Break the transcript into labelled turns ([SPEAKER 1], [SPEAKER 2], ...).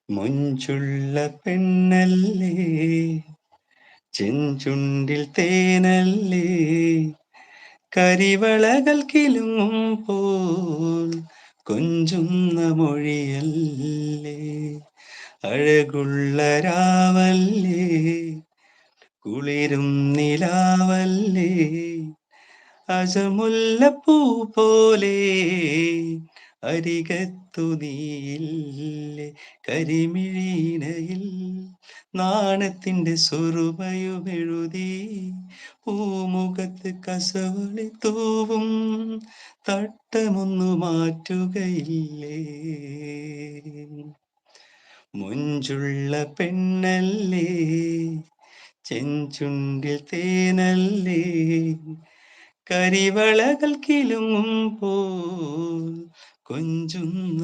[SPEAKER 1] മൊഞ്ചുള്ള പെണ്ണല്ലേ, ചെഞ്ചുണ്ടിൽ തേനല്ലേ, കരിവളകൾ കിലുങ്ങും പോൽ കൊഞ്ചുന്ന മൊഴിയല്ലേ, അഴകുള്ള രാവല്ലേ, കുളിരും നിലാവല്ലേ, അജമുല്ലപ്പൂ പോലെ അരികത്തു നീയില്ലേ, കരിമിഴീനയിൽ നാണത്തിന്റെ സുറുമയുമെഴുതി പൂമുഖത്ത് കസവളി തൂവും തട്ടമൊന്നു മാറ്റുകയില്ലേ. മൊഞ്ചുള്ള പെണ്ണല്ലേ, ചെഞ്ചുണ്ടിൽ തേനല്ലേ, കരിവളകൾ കിലുങ്ങും പോൽ കൊഞ്ചുന്ന